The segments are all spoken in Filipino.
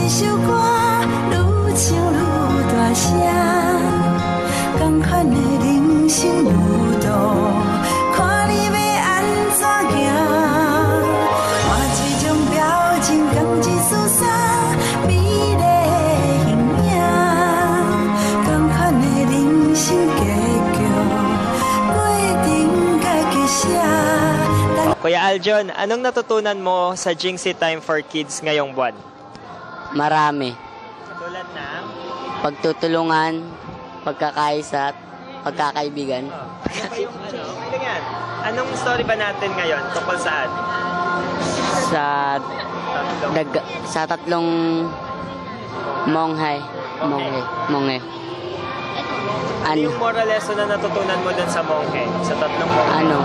首歌愈唱愈大声，同款的人生路途，看你要安怎行。换一种表情，讲一束伞，美丽的形影，同款的人生结局，过程该记写。Kuya Aljon, anong natutunan mo sa Jinxie Time for Kids ngayong buwan? Marami. Katulad ng? Pagtutulungan, pagkakaisa, at pagkakaibigan. Ganyan. Anong story ba natin ngayon? Tungkol saan? Sa tatlong monghe. Ano yung moral lesson na natutunan mo dun sa monghe? Sa tatlong monghe?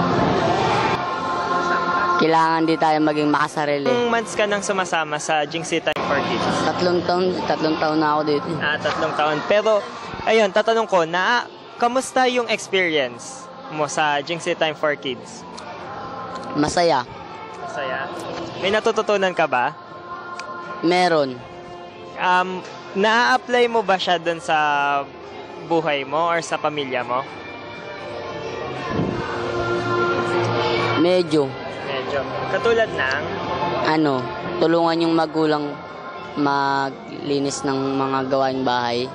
Kailangan di tayo maging makasarili. Ilang months ka nang sumasama sa Jinxie Time for Kids? Tatlong taon na ako dito. 3 taon. Pero, ayun, tatanong ko, kamusta yung experience mo sa Jinxie Time for Kids? Masaya. Masaya? May natututunan ka ba? Meron. Na-apply mo ba siya dun sa buhay mo or sa pamilya mo? Medyo. Katulad ng? Tulungan yung magulang maglinis ng mga gawaing bahay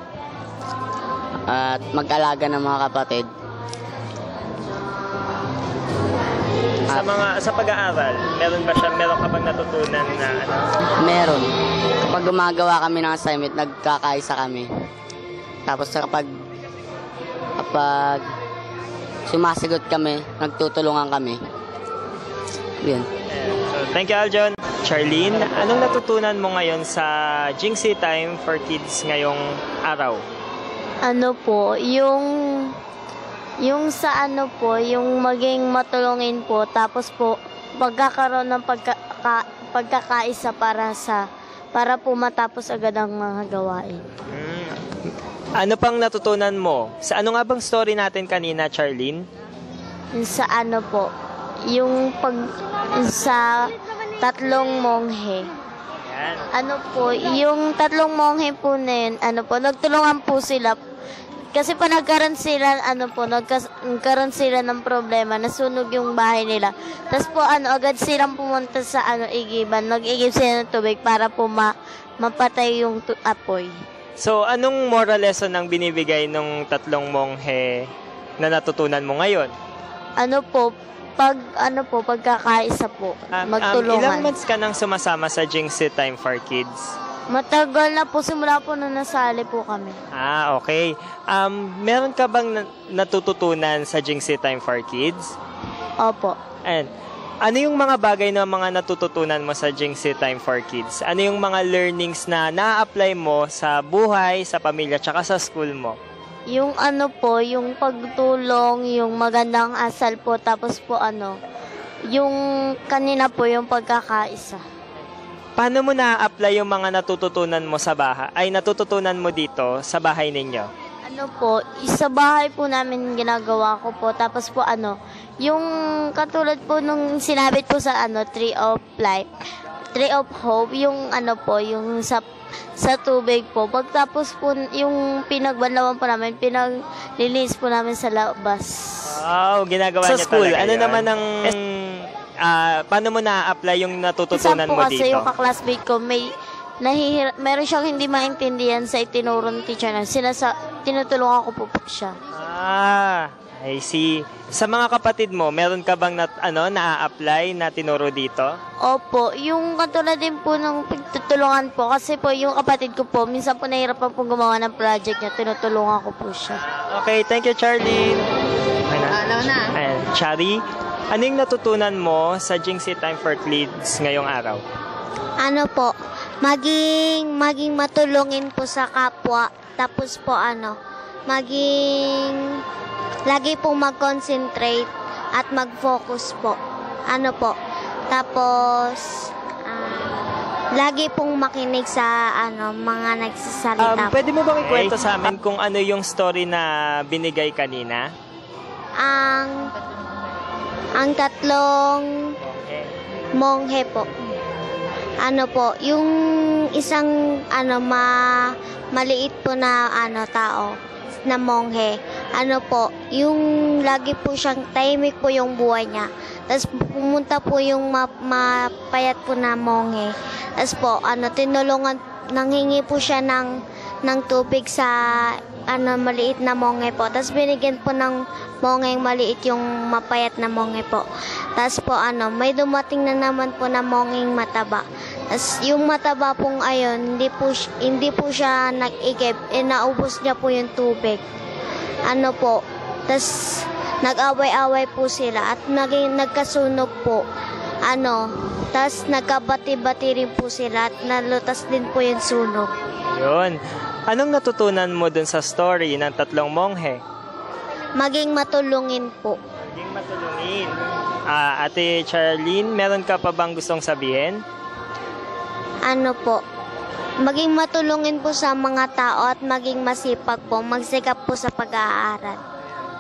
at mag-alaga ng mga kapatid. Sa pag-aaral, meron ka bang natutunan na ano? Meron. Kapag gumagawa kami ng assignment, nagkakaisa kami. Tapos kapag sumasagot kami, nagtutulungan kami. Yun. So, thank you, Aljon. Charlene, anong natutunan mo ngayon sa Jinxie Time for Kids ngayong araw? Yung maging matulungin po, tapos po pagkakaroon ng pagkakaisa para po matapos agad ang mga gawain. Ano pang natutunan mo? Sa ano nga bang story natin kanina, Charlene? Sa sa tatlong monghe. Yan. Yung tatlong monghe po na yun, nagtulungan po sila. Kasi pa nagkaroon sila ng problema, nasunog yung bahay nila. Tapos po, agad silang pumunta sa igiban, nag-igib sila ng tubig para po mapatay yung apoy. So, anong moral lesson ang binibigay ng tatlong monghe na natutunan mo ngayon? Pagkakaisa po, magtulungan. Ilang months ka nang sumasama sa Jinxie Time for Kids? Matagal na po, simula po nung nasali po kami. Okay. Meron ka bang natututunan sa Jinxie Time for Kids? Opo. And ano yung mga bagay na mga natututunan mo sa Jinxie Time for Kids? Ano yung mga learnings na na-apply mo sa buhay, sa pamilya, tsaka sa school mo? Yung yung pagtulong, yung magandang asal po, tapos po yung kanina po, yung pagkakaisa. Paano mo na-apply yung mga natututunan mo sa bahay, natututunan mo dito sa bahay ninyo? Sa bahay po namin ginagawa ko po, tapos po yung katulad po nung sinabi po sa Tree of Life, Tree of Hope, yung yung sa tubig po. Pagtapos po, yung pinagbanlawan po namin, pinaglinis po namin sa labas. Wow, ginagawa niya school, talaga. Ano naman ang, paano mo na-apply yung natututunan mo dito? Kasi yung kaklasmate ko, meron siyang hindi maintindihan sa itinuro ng teacher na. Tinutulungan ko po siya. I see. Sa mga kapatid mo, meron ka bang na-apply na tinuro dito? Opo, yung katulad din po ng pagtutulungan po. Kasi po yung kapatid ko po, minsan po nahirapan po gumawa ng project niya. Tinutulungan ko po siya. Okay, thank you, Charlene. Ayan, Chari, ano yung natutunan mo sa Jinxie Time for Kids ngayong araw? Maging matulungin po sa kapwa. Tapos po lagi pong mag-concentrate at mag-focus po. Tapos lagi pong makinig sa mga nagsasalita. Pwede mo bang ikwento sa amin kung ano yung story na binigay kanina? Ang tatlong monghe po. Ano po, yung isang maliit po na tao na monghe. Ano po, yung lagi po siyang tahimik po yung buhay niya. Tapos pumunta po yung mapayat po na monghe. Tapos po, tinulungan, nanghingi po siya ng tubig sa maliit na monghe po. Tapos binigyan po ng mongeng maliit yung mapayat na monghe po. Tapos po may dumating na naman po na mongeng mataba. Tapos yung mataba pong ayon, hindi po siya nag-igib, naubos niya po yung tubig. Tapos nag-away-away po sila at nagkasunog po. Tapos nagkabati-bati rin po sila at nalutas din po yung sunog. Yun. Anong natutunan mo dun sa story ng tatlong monghe? Maging matulungin po. Maging matulungin. Ate Charlene, meron ka pa bang gustong sabihin? Maging matulungin po sa mga tao at maging masipag po, magsikap po sa pag-aaral.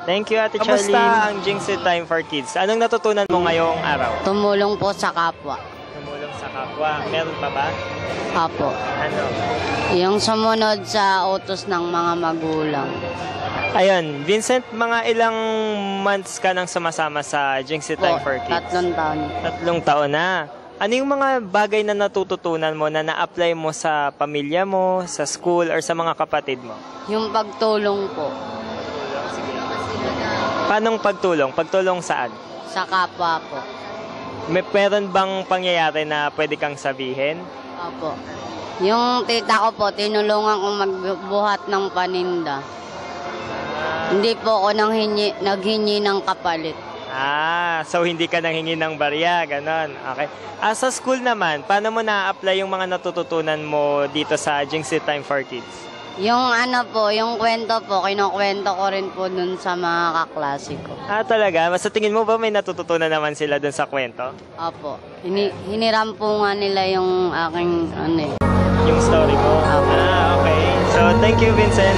Thank you, Ate Charlene. Kamusta ang Jinxie Time for Kids? Anong natutunan mo ngayong araw? Tumulong po sa kapwa. Tumulong sa kapwa. Meron pa ba? Apo. Ano? Yung sumunod sa utos ng mga magulang. Ayun, Vincent, mga ilang months ka nang sumasama sa Jinxie Time for Kids? 3 taon. 3 taon na. Ano yung mga bagay na natututunan mo na na-apply mo sa pamilya mo, sa school, or sa mga kapatid mo? Yung pagtulong po. Paanong pagtulong? Pagtulong saan? Sa kapwa po. Meron bang pangyayari na pwede kang sabihin? Opo. Yung tita ko po, tinulungan ko magbuhat ng paninda. Hindi po ako naghingi ng kapalit. So hindi ka nanghingi ng barya, ganon. Okay. Sa school naman, paano mo na-apply yung mga natututunan mo dito sa Jinxie Time for Kids? Yung yung kwento po, kinukwento ko rin po dun sa mga kaklase ko. Talaga? Sa tingin mo ba may natututunan naman sila dun sa kwento? Opo. Hiniram po nga nila yung aking Yung story mo? Opo. Okay. So, thank you, Vincent.